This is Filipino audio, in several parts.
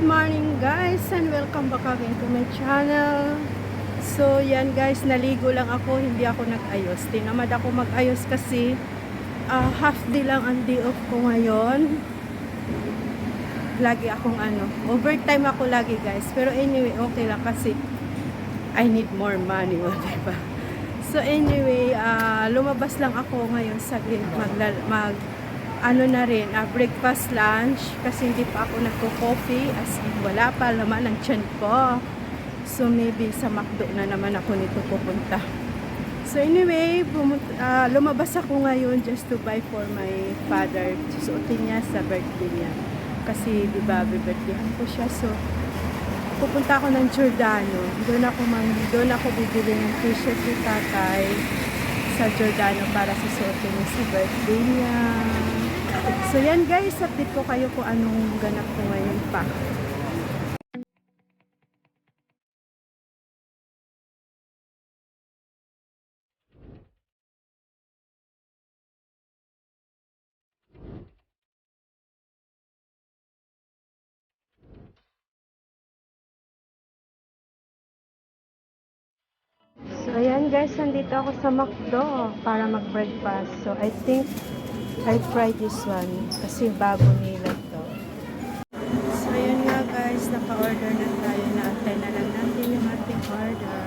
morning guys and welcome back again to my channel. So yan guys, naligo lang ako, hindi ako nag-ayos. Tinamad ako mag-ayos kasi half day lang ang day off ko ngayon. Lagi akong overtime ako lagi guys. Pero anyway, okay lang kasi I need more money, diba? So anyway, lumabas lang ako ngayon sa breakfast, lunch, kasi hindi pa ako nagko-coffee, as in wala pa laman ng tiyan ko. So maybe sa McDo na naman ako nito pupunta. So anyway, lumabas ako ngayon just to buy for my father. Susuotin niya sa birthday niya. Kasi diba, birthdayhan ko siya. So pupunta ako ng Giordano. Doon ako bibili ng t-shirt ni tatay sa Giordano para susuotin niya sa birthday niya. So yan guys, update ko kayo kung anong ganap ko ngayon pa. So ayan guys, nandito ako sa McDo para mag-breakfast. So I think I try this one kasi bago nila to. So ayan nga guys, naka-order na tayo. Naantay na lang natin yung ating order.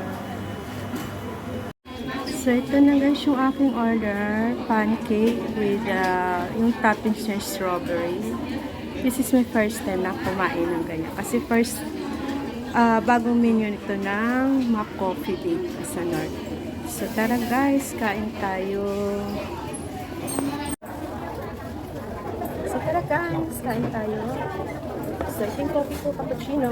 So ito na guys yung aking order. Pancake with yung toppings niya strawberry. This is my first time na kumain ng ganyan. Kasi first, bagong menu nito ng McCoffee Day sa North. So tara guys, kain tayo. Guys, kain tayo. So, I think coffee ko, cappuccino.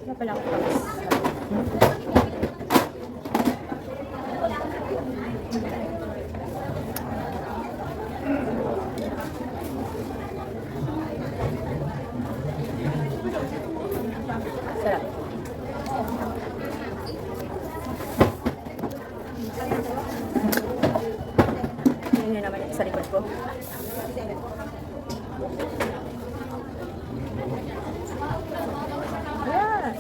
Sila pala ako guys. Sarap. Yun naman ito sa likod ko. Yes!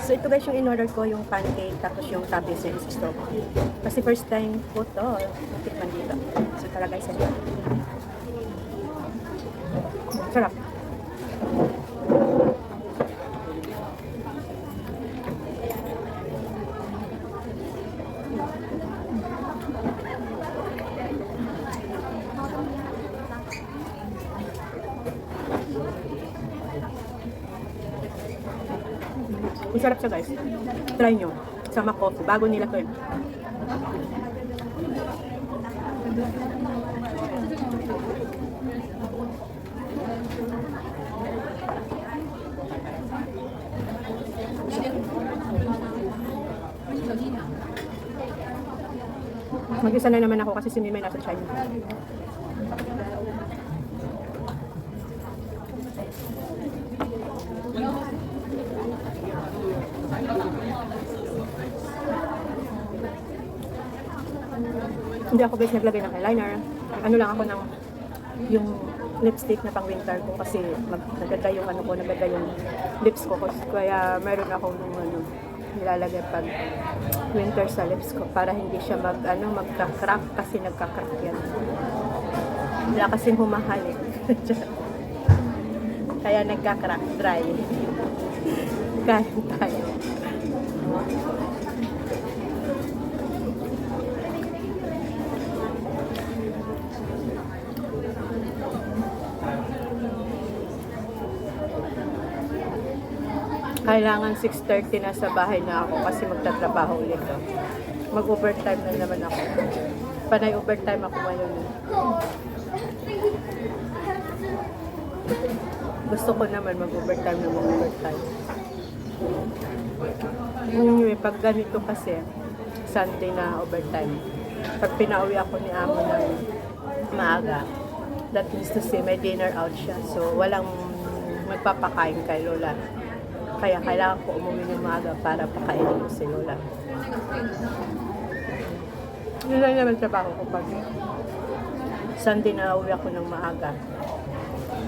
So ito guys yung in-order ko, yung pancake, tapos yung toppings is strawberry. Kasi first time ko to, tikman dito. So tara guys, sarap. Ang sarap siya guys. Try nyo. Sa McCoffee. Bago nila to yun. Mag-isa na naman ako kasi si Mimay nasa China. Hindi ako guys naglagay ng eyeliner. Ano lang ako ng yung lipstick na pang winter ko kasi naganda yung naganda yung lips ko. Kaya meron ako nung nilalagay pag winter sa lips ko para hindi siya magka-crack kasi nagka-crack yan. Wala kasing humahalik. Kaya nagka-crack, dry. Kain tayo. Kailangan 6:30 na sa bahay na ako kasi magtatrabaho ulit ako. Mag-overtime na naman ako. Panay overtime ako ngayon. Gusto ko naman mag-overtime na mag-overtime. Pag ganito kasi, Sunday na overtime. Pag pinauwi ako ni amo ng maaga, that means to say may dinner out siya. So, walang magpapakain kay Lola. Kaya kailangan ko umuwi ng maaga para pakainin ko si Lola. Yun lang naman trabaho ko pag Sunday na uwi ako ng maaga.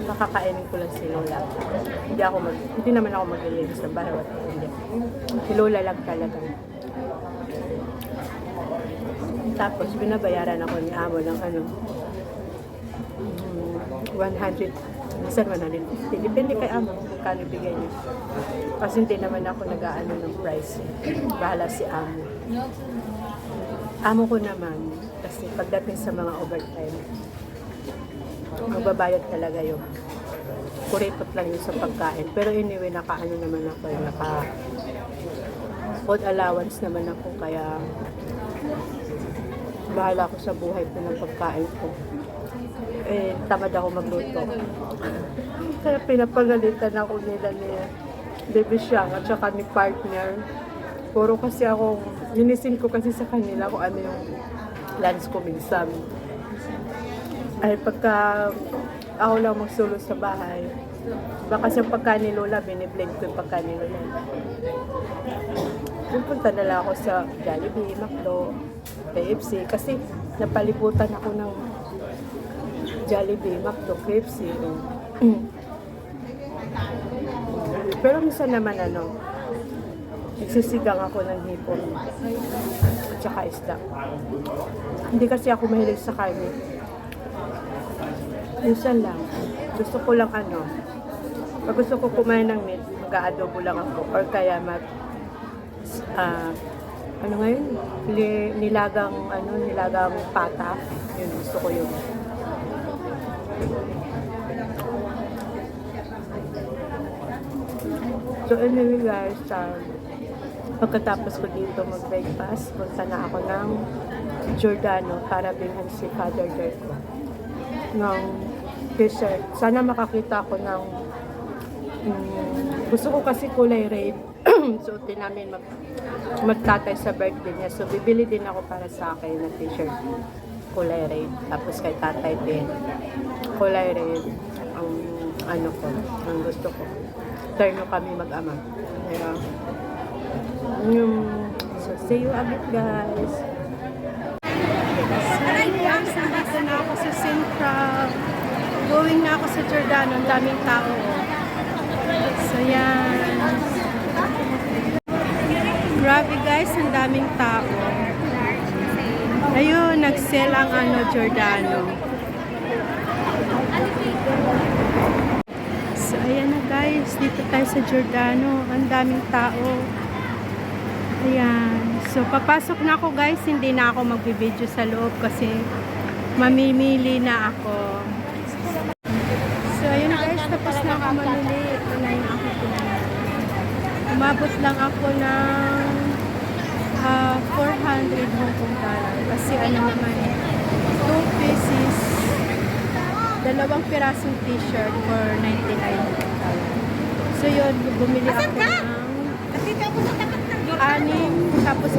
Makakainin ko lang si Lola. Hindi naman ako maglilinis ng bahay. Hindi. Si Lola lang talaga. Tapos binabayaran ako ni Amo ng 100, minsan 150. Depende kay Amo kung kano bigay niya. Kasi hindi naman ako nag-aano ng price. Bahala si Amo. Amo ko naman, kasi pagdating sa mga overtime, magbabayad talaga yun. Kuripot lang yun sa pagkain. Pero anyway, naka-ano naman ako, naka-food allowance naman ako, kaya bahala ako sa buhay ko ng pagkain ko. Eh, tamad ako magluto. Kaya pinapagalitan ako nila ni Baby Siang at saka ni partner. Puro kasi ako, linisin ko kasi sa kanila kung ano yung lunch ko minsan. Ay pagka ako lang magsulo sa bahay, baka kasi yung pagkain ni Lola, biniblend ko yung pagkain ni Lola. Pupunta na lang ako sa Jollibee, McDo, KFC, kasi napaliputan ako ng Jollibee, McDo, KFC. Pero minsan naman nagsisigang ako ng hipon at saka isda. Hindi kasi ako mahilig sa karne. Minsan lang. Gusto ko lang pag gusto ko kumain ng meat, mag-aadobo lang ako. Or kaya nilagang pata. Yun, gusto ko yun. So anyway guys, pagkatapos ko dito mag-breakfast, punta na ako ng Giordano para bilhan si Father Derko ng t-shirt. Sana makakita ako ng gusto ko kasi kulay red. Suotin namin magtatay sa birthday niya. So bibili din ako para sa akin ng t-shirt kulay red. Tapos kay tatay din kulay red ang gusto ko. Terno kami mag-ama. Kaya, so, see you again, guys. So, guys, nandito na ako sa Central. Going na ako sa Giordano. Ang daming tao. So, yan. Grabe, guys. Ang daming tao. Ayun, nag-sell ang Giordano. So, ayan na guys, dito tayo sa Giordano. Ang daming tao. Ayan. So, papasok na ako guys. Hindi na ako magbibideo sa loob kasi mamimili na ako. So, ayun na guys. Tapos na ako mamili. Ito na yung aking pinamili. Umabot lang ako ng 400 Hong Kong dollar. Kasi naman, 2 pieces. 2 pirasong t-shirt for 99. So yun, bumili ako ng 6. Tapos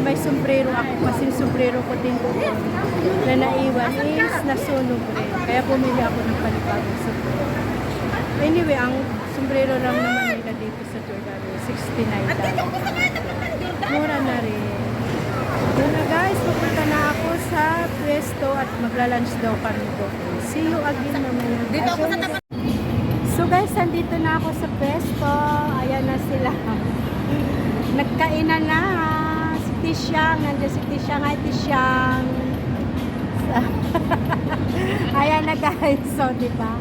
may sombrero ako kasi yung sombrero ko din doon na naiwan is nasunog rin. Kaya bumili ako ng panibagong sombrero. Anyway, ang sombrero lang naman nila dito sa Giordano, $69. Mura na rin. Yun na guys, pupunta na ako sa pwesto at magla-lunch daw kami doon. See you again mamaya. So guys, andito na ako sa pwesto. Ayan na sila. Nagkainan na. Si Tisyang. Nandiyan si Tisyang. Hi Tisyang. Ayan na guys. So, diba?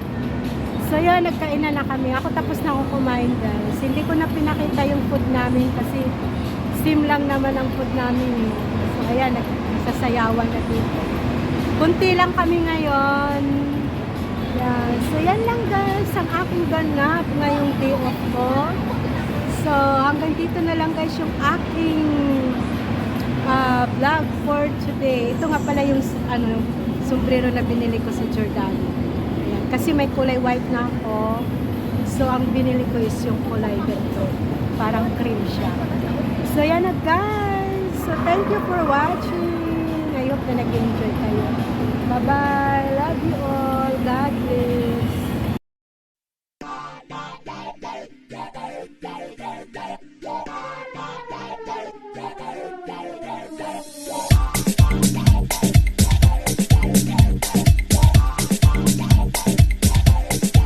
So yun, nagkainan na kami. Ako tapos na ako kumain guys. Hindi ko na pinakita yung food namin kasi sim lang naman ang food namin. So ayan, nagsasayawan na dito. Kunti lang kami ngayon. Yan. So yan lang guys, ang aking ganap ngayong day off ko. So hanggang dito na lang guys yung aking vlog for today. Ito nga pala yung sombrero na binili ko sa Giordano. Ayan. Kasi may kulay white na ako. So ang binili ko is yung kulay ganito. Parang cream siya. So yan na guys. So thank you for watching. I hope na nag-enjoy kayo. Bye-bye. Love you all. God bless.